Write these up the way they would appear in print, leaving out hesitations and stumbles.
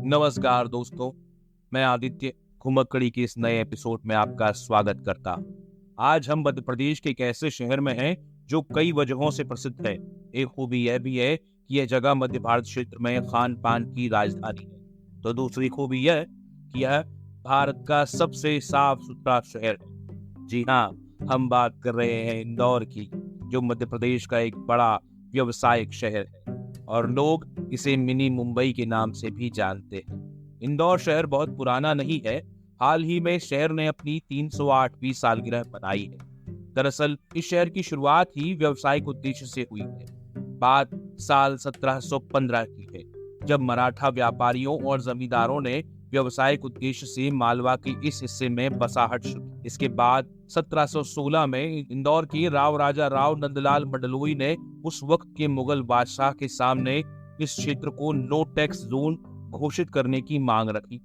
नमस्कार दोस्तों, मैं आदित्य घुमक्कड़ी के इस नए एपिसोड में आपका स्वागत करता हूं। आज हम मध्य प्रदेश के एक ऐसे शहर में हैं जो कई वजहों से प्रसिद्ध है। एक खूबी यह भी है कि यह जगह मध्य भारत क्षेत्र में खान पान की राजधानी है, तो दूसरी खूबी यह कि यह भारत का सबसे साफ सुथरा शहर है। जी हाँ, हम बात कर रहे हैं इंदौर की, जो मध्य प्रदेश का एक बड़ा व्यवसायिक शहर है और लोग इसे मिनी मुंबई के नाम से भी जानते हैं। इंदौर शहर बहुत पुराना नहीं है। हाल ही में शहर ने अपनी 308वीं सालगिरह मनाई है। दरअसल इस शहर की शुरुआत ही व्यावसायिक उद्देश्य से हुई है। बात साल 1715 की है, जब मराठा व्यापारियों और जमींदारों ने व्यावसायिक उद्देश्य से मालवा के इस हिस्से में बसाहट शुरू की। इसके बाद 1716 में इंदौर के राव राजा राव नंदलाल मंडलोई ने उस वक्त के मुगल बादशाह के सामने इस क्षेत्र को नो टैक्स जोन घोषित करने की मांग रखी,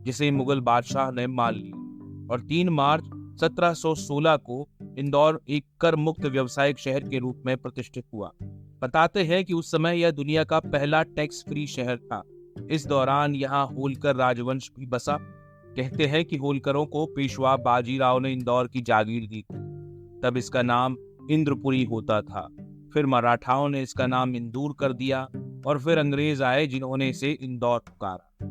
जिसे मुगल बादशाह ने मान लिया और 3 मार्च 1716 को इंदौर एक कर मुक्त व्यावसायिक शहर के रूप में प्रतिष्ठित हुआ। बताते हैं कि उस समय यह दुनिया का पहला टैक्स फ्री शहर था। इस दौरान यहाँ होलकर राजवंश भी बसा। कहते हैं कि होलकरों को पेशवा बाजीराव ने इंदौर की जागीर दी, तब इसका नाम इंद्रपुरी होता था। फिर मराठाओं ने इसका नाम इंदूर कर दिया और फिर अंग्रेज आए जिन्होंने इसे इंदौर पुकारा।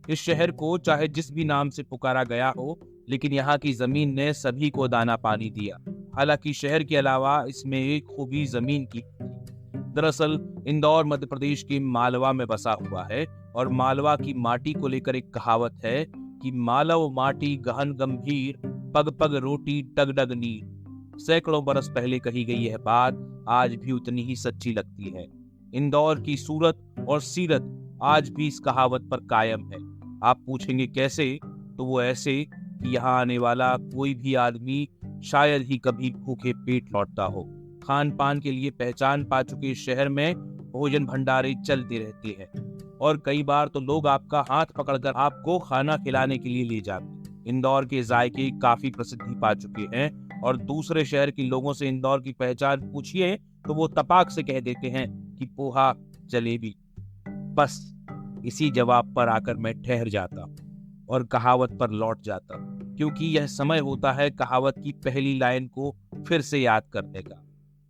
इस शहर को चाहे जिस भी नाम से पुकारा गया हो, लेकिन यहाँ की जमीन ने सभी को दाना पानी दिया। हालांकि शहर के अलावा इसमें एक खूबी जमीन की। दरअसल इंदौर मध्य प्रदेश के मालवा में बसा हुआ है और मालवा की माटी को लेकर एक कहावत है कि मालव माटी गहन गंभीर, पग पग रोटी टग डग नीर। सैकड़ों बरस पहले कही गई यह बात आज भी उतनी ही सच्ची लगती है। इंदौर की सूरत और सीरत आज भी इस कहावत पर कायम है। आप पूछेंगे कैसे, तो वो ऐसे कि यहाँ आने वाला कोई भी आदमी शायद ही कभी भूखे पेट लौटता हो। खान पान के लिए पहचान पा चुके इस शहर में भोजन भंडारे चलते रहते हैं और कई बार तो लोग आपका हाथ पकड़कर आपको खाना खिलाने के लिए ले जाते। इंदौर के जायके काफी प्रसिद्धि पा चुके हैं और दूसरे शहर के लोगों से इंदौर की पहचान पूछिए तो वो तपाक से कह देते हैं कि पोहा जलेबी। बस इसी जवाब पर आकर मैं ठहर जाता और कहावत पर लौट जाता, क्योंकि यह समय होता है कहावत की पहली लाइन को फिर से याद करने का।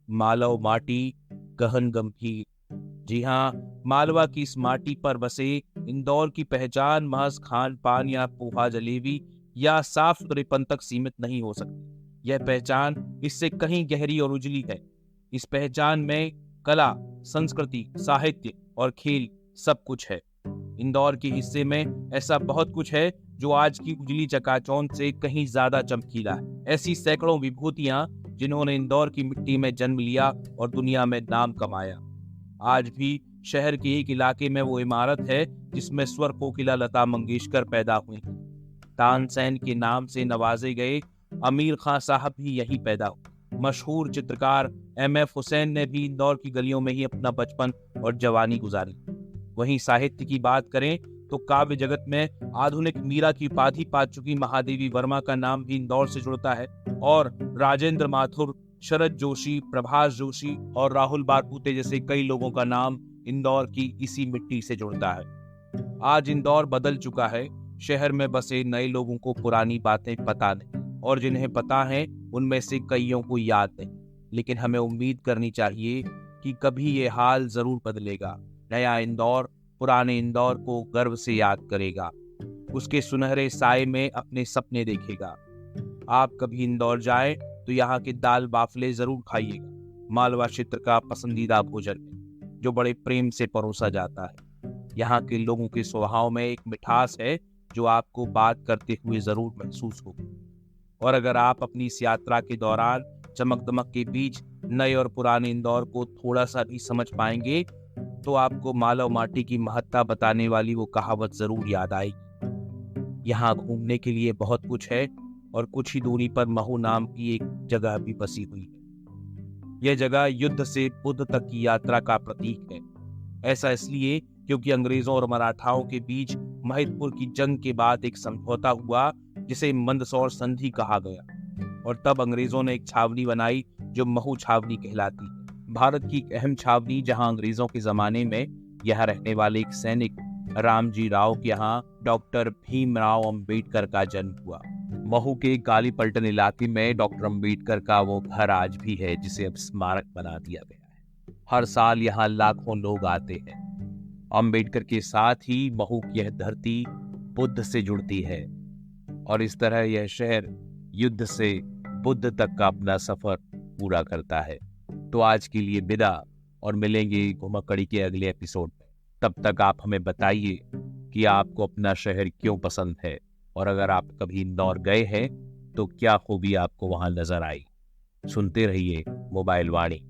मालव माटी गहन गंभीर। जी हाँ, मालवा की इस माटी पर बसे इंदौर की पहचान महज खान पान या पोहा जलेबी या साफ सुथरेपन तक सीमित नहीं हो सकती। यह पहचान इससे कहीं गहरी और उजली है। इस पहचान में कला, संस्कृति, साहित्य और खेल सब कुछ है। इंदौर के हिस्से में ऐसा बहुत कुछ है जो आज की उजली चकाचौंध से कहीं ज्यादा चमकीला है। ऐसी सैकड़ों विभूतियां जिन्होंने इंदौर की मिट्टी में जन्म लिया और दुनिया में नाम कमाया। आज भी शहर के एक इलाके में वो इमारत है जिसमें स्वर कोकिला लता मंगेशकर पैदा हुई। तानसेन के नाम से नवाजे गए अमीर खां साहब भी यहीं पैदा हुए। मशहूर चित्रकार M.F. हुसैन ने भी इंदौर की गलियों में ही अपना बचपन और जवानी गुजारी। वहीं साहित्य की बात करें तो काव्य जगत में आधुनिक मीरा की उपाधि पा चुकी महादेवी वर्मा का नाम भी इंदौर से जुड़ता है और राजेंद्र माथुर, शरद जोशी, प्रभास जोशी और राहुल बारपूते जैसे कई लोगों का नाम इंदौर की इसी मिट्टी से जुड़ता है। आज इंदौर बदल चुका है। शहर में बसे नए लोगों को पुरानी बातें पता नहीं और जिन्हें पता है उनमें से कईयों को याद नहीं, लेकिन हमें उम्मीद करनी चाहिए कि कभी ये हाल जरूर बदलेगा। नया इंदौर पुराने इंदौर को गर्व से याद करेगा, उसके सुनहरे साए में अपने सपने देखेगा। आप कभी इंदौर जाएं तो यहाँ के दाल बाफले जरूर खाइएगा। मालवा क्षेत्र का पसंदीदा भोजन है जो बड़े प्रेम से परोसा जाता है। यहाँ के लोगों के स्वभाव में एक मिठास है जो आपको बात करते हुए जरूर महसूस होगी। और अगर आप अपनी इस यात्रा के दौरान चमक दमक के बीच नए और पुराने इंदौर को थोड़ा सा भी समझ पाएंगे तो आपको मालव माटी की महत्ता बताने वाली वो कहावत जरूर याद आएगी। यहाँ घूमने के लिए बहुत कुछ है और कुछ ही दूरी पर महू नाम की एक जगह भी बसी हुई है। यह जगह युद्ध से बुद्ध तक की यात्रा का प्रतीक है। ऐसा इसलिए क्योंकि अंग्रेजों और मराठाओं के बीच महिदपुर की जंग के बाद एक समझौता हुआ जिसे मंदसौर संधि कहा गया और तब अंग्रेजों ने एक छावनी बनाई जो महू छावनी कहलाती है। भारत की एक अहम छावनी जहां अंग्रेजों के जमाने में यहाँ रहने वाले एक सैनिक रामजी राव के यहाँ डॉक्टर भीमराव अंबेडकर का जन्म हुआ। महू के काली पलटन इलाके में डॉक्टर अंबेडकर का वो घर आज भी है, जिसे अब स्मारक बना दिया गया है। हर साल यहाँ लाखों लोग आते हैं। अंबेडकर के साथ ही महू की यह धरती बुद्ध से जुड़ती है और इस तरह यह शहर युद्ध से बुद्ध तक का अपना सफर पूरा करता है। तो आज के लिए विदा, और मिलेंगे घुमक्कड़ी के अगले एपिसोड में। तब तक आप हमें बताइए कि आपको अपना शहर क्यों पसंद है, और अगर आप कभी इंदौर गए हैं तो क्या खूबी आपको वहां नजर आई। सुनते रहिए मोबाइल वाणी।